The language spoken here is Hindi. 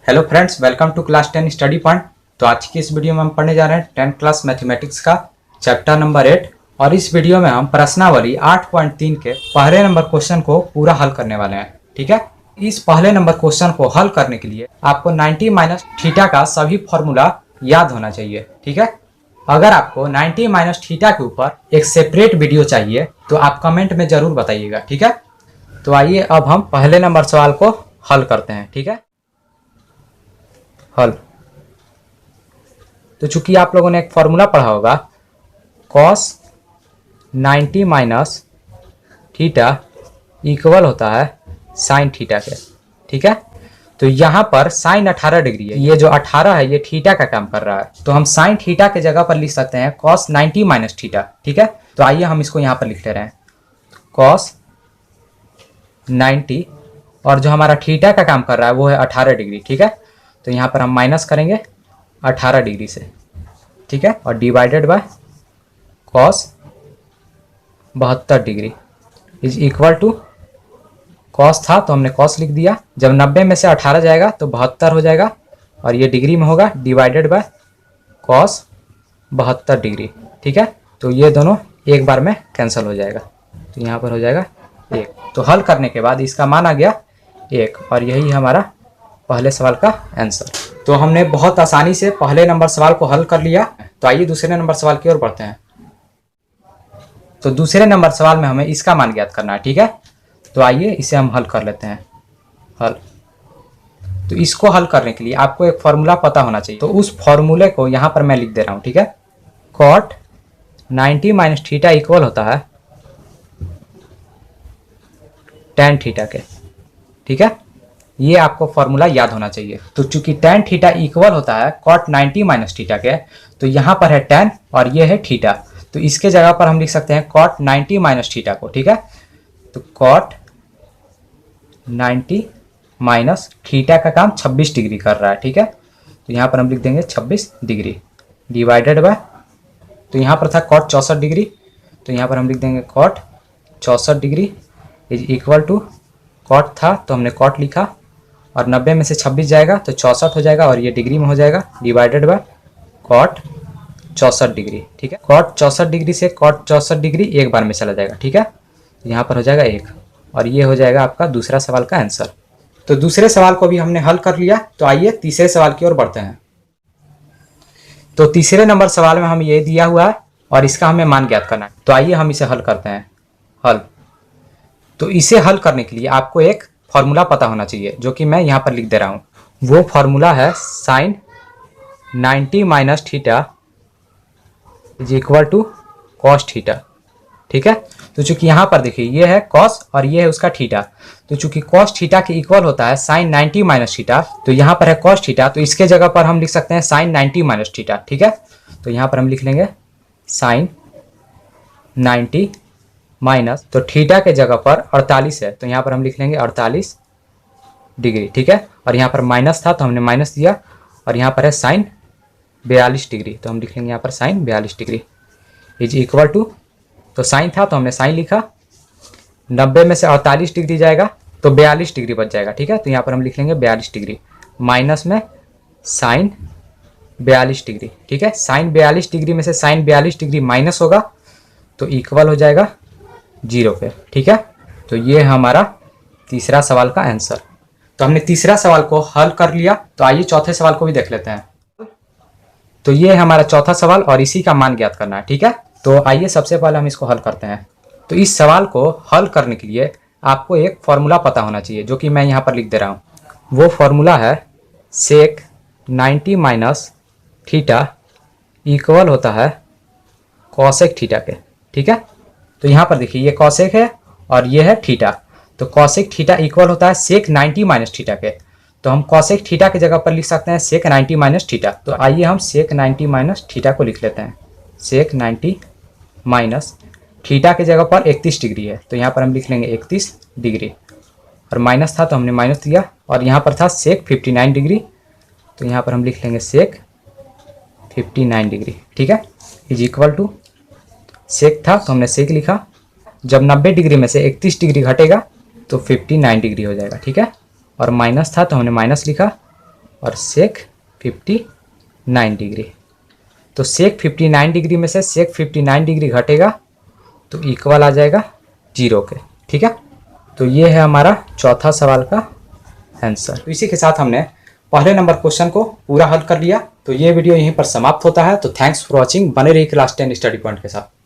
Hello friends, welcome to class 10 study point. तो आज की इस वीडियो में हम पढ़ने जा रहे हैं 10th क्लास मैथमेटिक्स का चैप्टर नंबर 8। और इस वीडियो में हम प्रश्नावली 8.3 के पहले नंबर क्वेश्चन को पूरा हल करने वाले हैं। ठीक है, इस पहले नंबर क्वेश्चन को हल करने के लिए आपको 90 माइनस थीटा का सभी फॉर्मूला याद होना चाहिए। ठीक है, अगर आपको 90 माइनस थीटा के ऊपर एक सेपरेट वीडियो चाहिए तो आप कमेंट में जरूर बताइएगा। ठीक है, तो आइए अब हम पहले नंबर सवाल को हल करते हैं। ठीक है, हल। तो चूंकि आप लोगों ने एक फॉर्मूला पढ़ा होगा, cos 90 माइनस थीटा इक्वल होता है साइन थीटा के। ठीक है, तो यहाँ पर साइन 18 डिग्री है, ये जो 18 है ये थीटा का काम कर रहा है, तो हम साइन थीटा के जगह पर लिख सकते हैं cos 90 माइनस थीटा। ठीक है, तो आइए हम इसको यहाँ पर लिख ले रहे हैं cos 90, और जो हमारा थीटा का काम कर रहा है वो है 18 डिग्री। ठीक है, तो यहाँ पर हम माइनस करेंगे 18 डिग्री से। ठीक है, और divided by cos 72 degree is equal to, cos था तो हमने cos लिख दिया, जब 90 में से 18 जाएगा तो 72 हो जाएगा, और ये डिग्री में होगा, डिवाइडेड बाय cos 72 डिग्री। ठीक है, तो ये दोनों एक बार में कैंसिल हो जाएगा, तो यहाँ पर हो जाएगा 1। तो हल करने के बाद इसका मान आ गया 1, और यही हमारा पहले सवाल का आंसर। तो हमने बहुत आसानी से पहले नंबर सवाल को हल कर लिया। तो आइए दूसरे नंबर सवाल की ओर बढ़ते हैं। तो दूसरे नंबर सवाल में हमें इसका मान ज्ञात करना है। ठीक है, तो आइए इसे हम हल कर लेते हैं। हल। तो इसको हल करने के लिए आपको एक फॉर्मूला पता होना चाहिए, तो उस फॉर्मूले को यहाँ पर मैं लिख दे रहा हूँ। ठीक है, cot 90 माइनस थीटा इक्वल होता है tan थीटा के। ठीक है, ये आपको फॉर्मूला याद होना चाहिए। तो चूंकि tan थीटा इक्वल होता है cot 90 माइनस थीटा के, तो यहाँ पर है tan और ये है थीटा, तो इसके जगह पर हम लिख सकते हैं cot 90 माइनस थीटा को। ठीक है, तो cot 90 माइनस थीटा का काम 26 डिग्री कर रहा है। ठीक है, तो यहाँ पर हम लिख देंगे 26 डिग्री डिवाइडेड बाय, तो यहाँ पर था cot 64 डिग्री, तो यहाँ पर हम लिख देंगे cot 64 degree is equal to, cot था तो हमने cot लिखा, और 90 में से 26 जाएगा तो 64 हो जाएगा, और ये डिग्री में हो जाएगा, डिवाइडेड बाय cot 64 डिग्री। ठीक है, cot 64 डिग्री से cot 64 डिग्री एक बार में चला जाएगा। ठीक है, तो यहाँ पर हो जाएगा 1, और ये हो जाएगा आपका दूसरा सवाल का आंसर। तो दूसरे सवाल को भी हमने हल कर लिया। तो आइए तीसरे सवाल की ओर बढ़ते हैं। तो तीसरे नंबर सवाल में हमें ये दिया हुआ है और इसका हमें मान ज्ञात करना है। तो आइए हम इसे हल करते हैं। हल। तो इसे हल करने के लिए आपको एक फॉर्मूला पता होना चाहिए, जो कि मैं यहाँ पर लिख दे रहा हूँ। वो फॉर्मूला है sine 90 minus theta is equal to cos theta. ठीक है, तो चूंकि यहाँ पर देखिए ये है कॉस और ये है उसका थीटा, तो चूंकि कॉस थीटा के इक्वल होता है साइन 90 माइनस थीटा, तो यहाँ पर है कॉस थीटा, तो इसके जगह पर हम लिख सकते हैं साइन 90 माइनस थीटा। ठीक है, तो यहाँ पर हम लिख लेंगे साइन 90 माइनस, तो थीटा के जगह पर 48 है, तो यहाँ पर हम लिख लेंगे 48 डिग्री। ठीक है, और यहाँ पर माइनस था तो हमने माइनस दिया, और यहाँ पर है साइन 42 डिग्री, तो हम लिख लेंगे यहाँ पर sine 42 degree is equal to, तो साइन था तो हमने साइन लिखा, 90 में से 48 डिग्री जाएगा तो 42 डिग्री बच जाएगा। ठीक है, तो यहाँ पर हम लिख लेंगे 42 डिग्री माइनस में साइन 42 डिग्री। ठीक है, साइन 42 डिग्री में से साइन 42 डिग्री माइनस होगा तो इक्वल हो जाएगा 0 पे। ठीक है, तो ये हमारा तीसरा सवाल का आंसर। तो हमने तीसरा सवाल को हल कर लिया। तो आइए चौथे सवाल को भी देख लेते हैं। तो ये हमारा चौथा सवाल और इसी का मान ज्ञात करना है। ठीक है, तो आइए सबसे पहले हम इसको हल करते हैं। तो इस सवाल को हल करने के लिए आपको एक फॉर्मूला पता होना चाहिए, जो कि मैं यहाँ पर लिख दे रहा हूँ। वो फॉर्मूला है सेक 90 माइनस थीटा इक्वल होता है कॉसेक थीटा के। ठीक है, तो यहाँ पर देखिए ये कॉसेक है और ये है थीटा, तो कॉसेक थीटा इक्वल होता है सेक 90 माइनस थीटा के, तो हम कॉसेक थीटा की जगह पर लिख सकते हैं सेक 90 माइनस थीटा। तो आइए हम सेक 90 माइनस थीटा को लिख लेते हैं। सेक 90 माइनस थीटा की जगह पर 31 डिग्री है, तो यहाँ पर हम लिख लेंगे 31 डिग्री, और माइनस था तो हमने माइनस दिया, और यहाँ पर था सेक 59 डिग्री, तो यहाँ पर हम लिख लेंगे सेक 59 डिग्री। ठीक है, इज इक्वल टू, सेक था तो हमने सेक लिखा, जब 90 डिग्री में से 31 डिग्री घटेगा तो 59 डिग्री हो जाएगा। ठीक है, और माइनस था तो हमने माइनस लिखा, और सेक 59 डिग्री। तो सेक 59 डिग्री में से सेक 59 डिग्री घटेगा तो इक्वल आ जाएगा 0 के। ठीक है, तो ये है हमारा चौथा सवाल का आंसर। तो इसी के साथ हमने पहले नंबर क्वेश्चन को पूरा हल कर लिया। तो ये वीडियो यहीं पर समाप्त होता है। तो थैंक्स फॉर वॉचिंग। बने रहिए क्लास 10 स्टडी पॉइंट के साथ।